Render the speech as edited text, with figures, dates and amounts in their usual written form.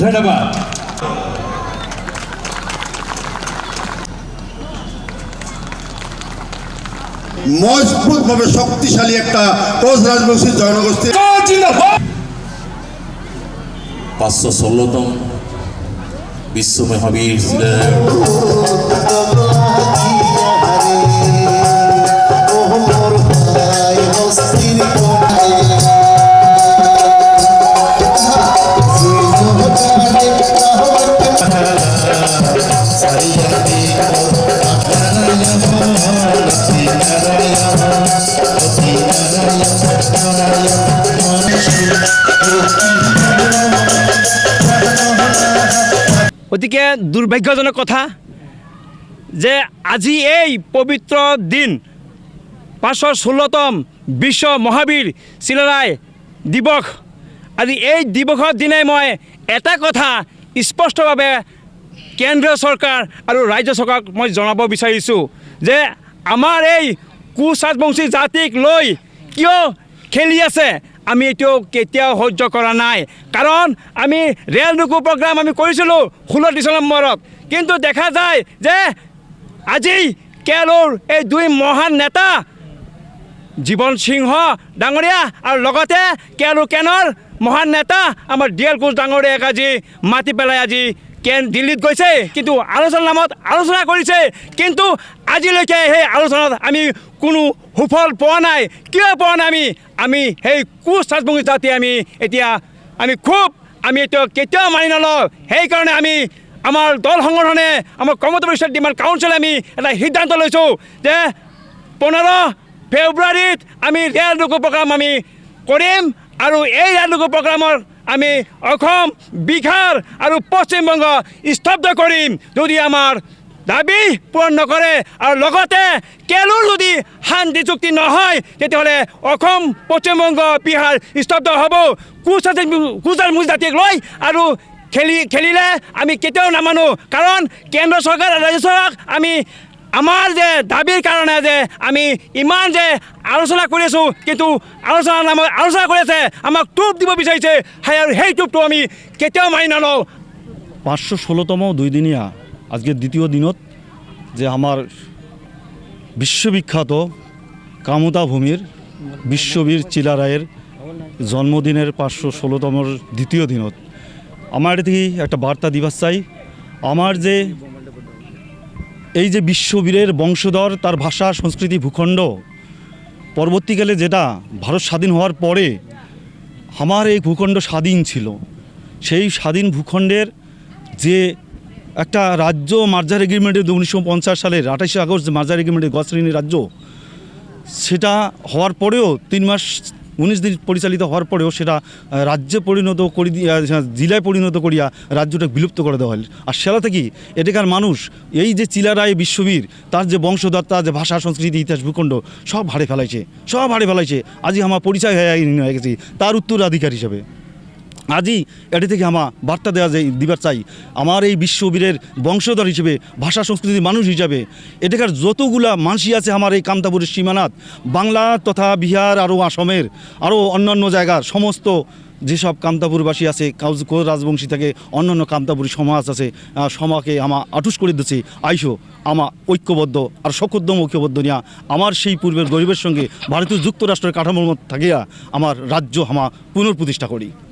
ধন্যবাদ। মজবুতভাবে শক্তিশালী একটা কোচ রাজবংশী জনগোষ্ঠী 516তম বিশ্ব মহাবীর ছিলেন। অতিকে দুর্ভাগ্যজনক কথা যে আজি এই পবিত্র দিন 516তম বিশ্ব মহাবীর চিলাৰায় দিৱস। আজি এই দিৱসৰ দিনাই মই এটা কথা স্পষ্টভাৱে কেন্দ্ৰীয় চৰকাৰ আৰু ৰাজ্য চৰকাৰক মই জনাব বিচাৰিছোঁ যে আমাৰ এই কোচ ৰাজবংশী জাতিক লৈ কিয় খেলি আছে আমি এইটো কেতিয়াও সহ্য কৰা নাই। কাৰণ আমি ৰেল ৰোকো প্ৰগ্ৰাম আমি কৰিছিলোঁ 16 ডিচেম্বৰত, কিন্তু দেখা যায় যে আজি কেৰলৰ এই দুই মহান নেতা জীৱন সিংহ ডাঙৰীয়া আৰু লগতে কেৰল কেনৰ মহান নেতা আমাৰ ডিএল কোচ ডাঙৰীয়াক আজি মাতি পেলাই আজি দিল্লীত গৈছে, কিন্তু আলোচনাৰ নামত আলোচনা কৰিছে, কিন্তু আজিলৈকে সেই আলোচনাত আমি কোনো সুফল পোৱা নাই। কিয় পোৱা নাই? আমি সেই কোচ ৰাজবংশী জাতি এতিয়া এইটো কেতিয়াও মানি নলওঁ। সেইকাৰণে আমাৰ দল সংগঠনে আমাৰ কৰ্মৰত পৰিষদ ডিমাণ্ড কাউন্সিলে আমি এটা সিদ্ধান্ত লৈছোঁ যে 15 ফেব্ৰুৱাৰীত আমি ৰেল ৰোকো প্ৰগ্ৰাম আমি কৰিম আৰু এই ৰেল ৰোকো প্ৰগ্ৰামৰ আমি অসম, বিহাৰ আৰু পশ্চিমবংগ স্তব্ধ কৰিম যদি আমাৰ দাবী পূৰণ নকৰে। আৰু লগতে কেৰলৰ যদি শান্তি চুক্তি নহয় তেতিয়াহ'লে অসম, পশ্চিমবংগ, বিহাৰ স্তব্ধ হ'ব। কোচ ৰাজবংশী জাতিক লৈ আৰু খেলিলে আমি কেতিয়াও নামানো। কাৰণ কেন্দ্ৰ চৰকাৰ আৰু ৰাজ্য চৰকাৰক আমি আমাৰ যে দাবীৰ কাৰণে যে আমি ইমান যে আলোচনা কৰি আছোঁ, কিন্তু আলোচনাৰ নামত আলোচনা কৰি আছে, আমাক টোপ দিব বিচাৰিছে, আৰু সেই টোপটো আমি কেতিয়াও মানি নলওঁ। 516তম দুইদিনীয়া আজকে দ্বিতীয় দিনত যে আমার বিশ্ববিখ্যাত কামতা ভূমির বিশ্ববীর চিলারায়ের জন্মদিনের 516তমর দ্বিতীয় দিনত আমার থেকে একটা বার্তা দিবার চাই। আমার যে এই যে বিশ্ববীরের বংশধর, তার ভাষা, সংস্কৃতি, ভূখণ্ড পরবর্তীকালে যেটা ভারত স্বাধীন হওয়ার পরে আমার এই ভূখণ্ড স্বাধীন ছিল, সেই স্বাধীন ভূখণ্ডের যে একটা রাজ্য মার্জার এগ্রিমেন্টের 1950 সালের 28 আগস্ট মার্জার এগ্রিমেন্টের গজশ্রেণী রাজ্য, সেটা হওয়ার পরেও 3 মাস 19 দিন পরিচালিত হওয়ার পরেও সেটা রাজ্যে পরিণত করে জেলায় পরিণত করিয়া রাজ্যটা বিলুপ্ত করে দেওয়া হল। আর সেটা থেকে এটাকার মানুষ এই যে চিলারায় বিশ্ববীর, তার যে বংশধর, তার যে ভাষা, সংস্কৃতি, ইতিহাস, ভূখণ্ড সব হারে ফেলাইছে। আজি আমার পরিচয় হয়ে গেছি তার উত্তরাধিকার হিসেবে। আজি এটি থেকে আমার বার্তা দিবার চাই, আমার এই বিশ্ববীরের বংশধর হিসেবে, ভাষা সংস্কৃতির মানুষ হিসাবে এটাকার যতগুলা মানুষই আছে আমার এই কামতাপুরের সীমানাত, বাংলা তথা বিহার আরও আসামের আরও অন্যান্য জায়গার সমস্ত যেসব কামতাপুরবাসী আছে, কোচ রাজবংশী থেকে অন্যান্য কামতাপুরী সমাজ আছে, সমাজকে আমা আটুস করে দিচ্ছে আইসো আমা ঐক্যবদ্ধ আর সকদ্দম ঐক্যবদ্ধ নিয়া আমার সেই পূর্বের গরিবের সঙ্গে ভারতীয় যুক্তরাষ্ট্রের কাঠামোর মধ্যে থাকিয়া আমার রাজ্য আমা পুনঃপ্রতিষ্ঠা করি।